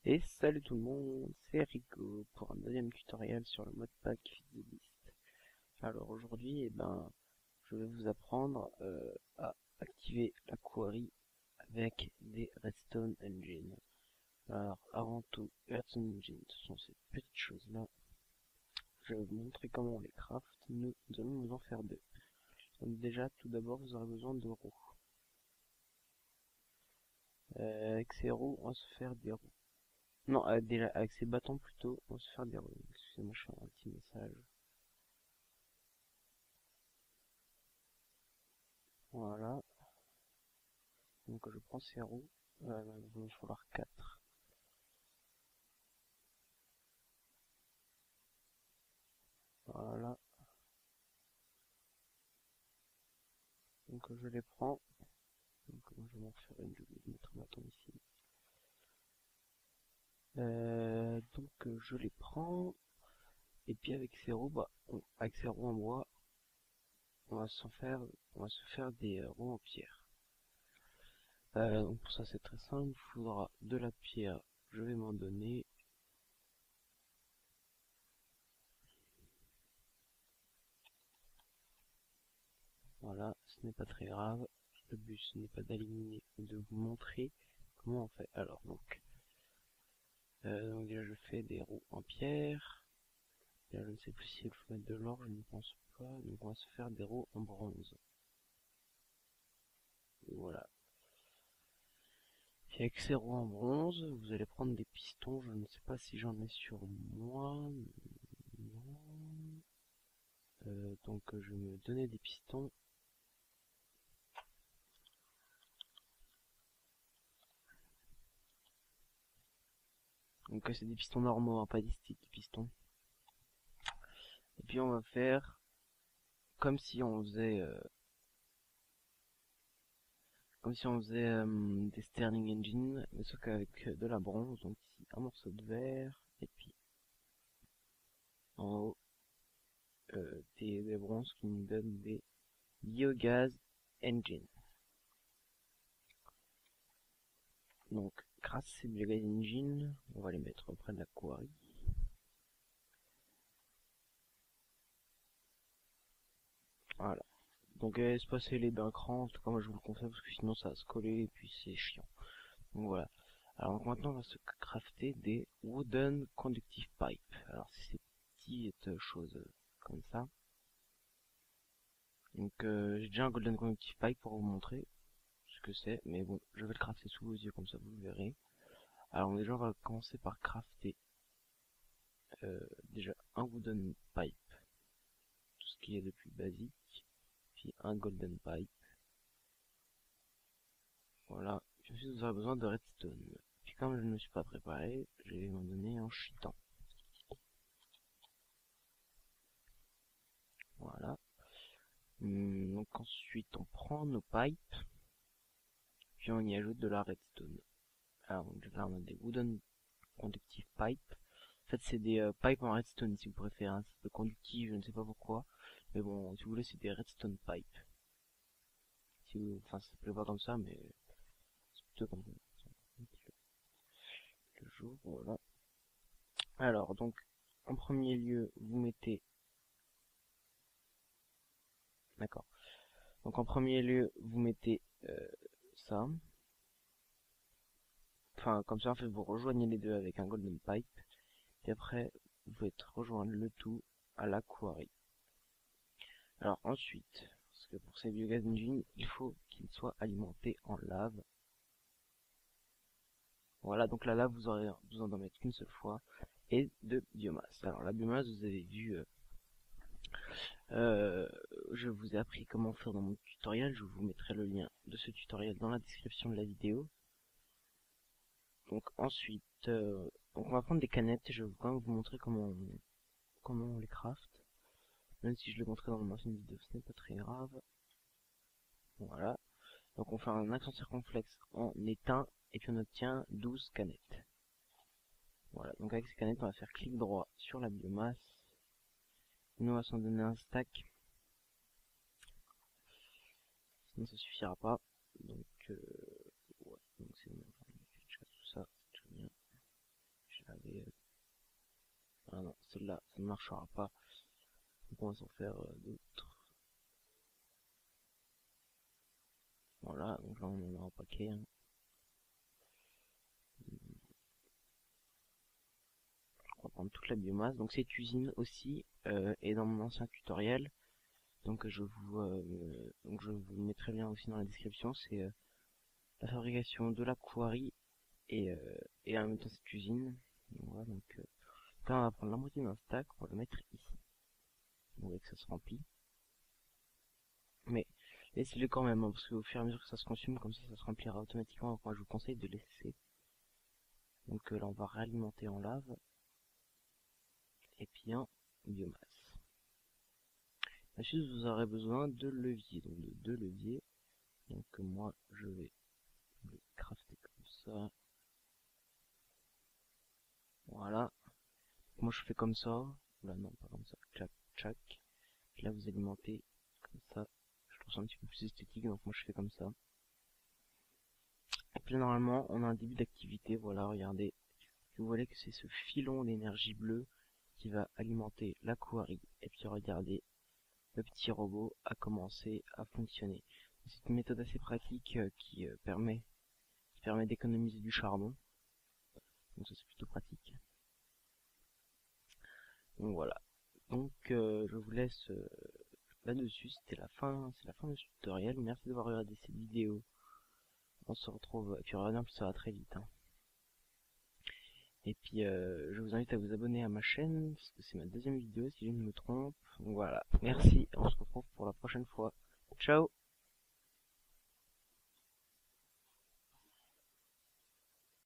Et salut tout le monde, c'est Rico pour un deuxième tutoriel sur le modpack Feed-the-Beast. Alors aujourd'hui, je vais vous apprendre à activer la query avec des Redstone Engine. Alors avant tout, Redstone Engine, ce sont ces petites choses-là. Je vais vous montrer comment on les craft. Nous allons nous en faire deux. Donc déjà, tout d'abord, vous aurez besoin de roues. Avec ces roues, on va se faire des roues. Non, déjà, avec ces bâtons plutôt, on va se faire des roues. Excusez-moi, je fais un petit message. Voilà. Donc je prends ces roues. Il va me falloir 4. Voilà. Donc je les prends. Donc je vais m'en faire une, je vais mettre un bâton ici. Je les prends. Et puis avec ces roues, avec ces roues en bois, on va se faire des roues en pierre. Donc pour ça c'est très simple, il faudra de la pierre, je vais m'en donner. Voilà, ce n'est pas très grave. Le but ce n'est pas d'éliminer, mais de vous montrer comment on fait. Alors donc déjà je fais des roues en pierre. Là, je ne sais plus s'il faut mettre de l'or, je ne pense pas. Donc on va se faire des roues en bronze. Voilà. Et avec ces roues en bronze, vous allez prendre des pistons. Je ne sais pas si j'en ai sur moi. Non. Donc je vais me donner des pistons. Donc c'est des pistons normaux, hein, pas des sticks de pistons. Et puis on va faire comme si on faisait des Sterling Engine, mais sauf qu'avec de la bronze. Donc ici un morceau de verre et puis en haut des bronzes qui nous donnent des Biogaz Engine. Donc grâce à ces Biogaz Engine, on va les mettre auprès de la quarry. Voilà. Donc espacez les d'un cran, en tout cas moi je vous le conseille parce que sinon ça va se coller et puis c'est chiant. Donc voilà. Alors donc maintenant on va se crafter des Wooden Conductive Pipe. Alors c'est ces petites choses comme ça. Donc j'ai déjà un Golden Conductive Pipe pour vous montrer ce que c'est, mais bon je vais le crafter sous vos yeux comme ça vous le verrez. Alors déjà on va commencer par crafter déjà un Wooden Pipe, tout ce qui est de plus basique, puis un Golden Pipe. Voilà, ensuite vous aurez besoin de redstone. Puis comme je ne me suis pas préparé, je vais m'en donner en cheatant. Voilà. Donc ensuite on prend nos pipes, puis on y ajoute de la redstone. Alors donc là on a des wooden conductive pipes. En fait c'est des pipes en redstone si vous préférez, hein. C'est conductif, je ne sais pas pourquoi. Mais bon, si vous voulez c'est des redstone pipes. Si vous... Enfin ça s'appelle pas comme ça, mais c'est plutôt comme ça. Le jour, voilà. Alors donc en premier lieu vous mettez... D'accord. Donc en premier lieu vous mettez ça. Enfin comme ça en fait vous rejoignez les deux avec un golden pipe. Et après vous pouvez rejoindre le tout à la quarry. Alors ensuite, parce que pour ces biogaz engine, il faut qu'il soit alimenté en lave. Voilà, donc la lave vous aurez besoin d'en mettre qu'une seule fois et de biomasse. Alors la biomasse, vous avez vu, je vous ai appris comment faire dans mon tutoriel. Je vous mettrai le lien de ce tutoriel dans la description de la vidéo. Donc ensuite, donc on va prendre des canettes. Je vais quand même vous montrer comment on les craft. Même si je l'ai montré dans mon ancienne vidéo, ce n'est pas très grave. Voilà. Donc on fait un accent circonflexe en éteint et puis on obtient 12 canettes. Voilà, donc avec ces canettes on va faire clic droit sur la biomasse. Nous on va s'en donner un stack. Sinon ça suffira pas. Donc ouais, donc c'est tout ça, c'est très bien. ne marchera pas. Donc on va s'en faire d'autres. Voilà, donc là on en a un paquet. Hein. On va prendre toute la biomasse. Donc cette usine aussi est dans mon ancien tutoriel. Donc je vous mettrai le lien aussi dans la description. C'est la fabrication de la quarry et en même temps cette usine. Voilà, donc là on va prendre la moitié d'un stack pour le mettre ici. Vous voyez que ça se remplit. Mais laissez-le quand même, hein, parce qu'au fur et à mesure que ça se consume, comme ça se remplira automatiquement. Donc moi je vous conseille de laisser. Donc là on va réalimenter en lave. Et puis en biomasse. Ensuite vous aurez besoin de levier, donc de 2 leviers. Donc moi je vais le crafter comme ça. Voilà. Moi je fais comme ça. Là non, pas comme ça. Tchac, tchac. Là vous alimentez comme ça. Je trouve ça un petit peu plus esthétique, donc moi je fais comme ça. Et puis normalement on a un début d'activité. Voilà, regardez. Vous voyez que c'est ce filon d'énergie bleue qui va alimenter la quarry. Et puis regardez, le petit robot a commencé à fonctionner. C'est une méthode assez pratique qui permet d'économiser du charbon. Donc ça c'est plutôt pratique. Donc voilà. Donc je vous laisse là-dessus. C'est la fin de ce tutoriel. Merci d'avoir regardé cette vidéo. On se retrouve, et puis regardez, en plus ça va très vite. Hein. Et puis je vous invite à vous abonner à ma chaîne, parce que c'est ma deuxième vidéo si je ne me trompe. Donc voilà, merci, on se retrouve pour la prochaine fois. Ciao!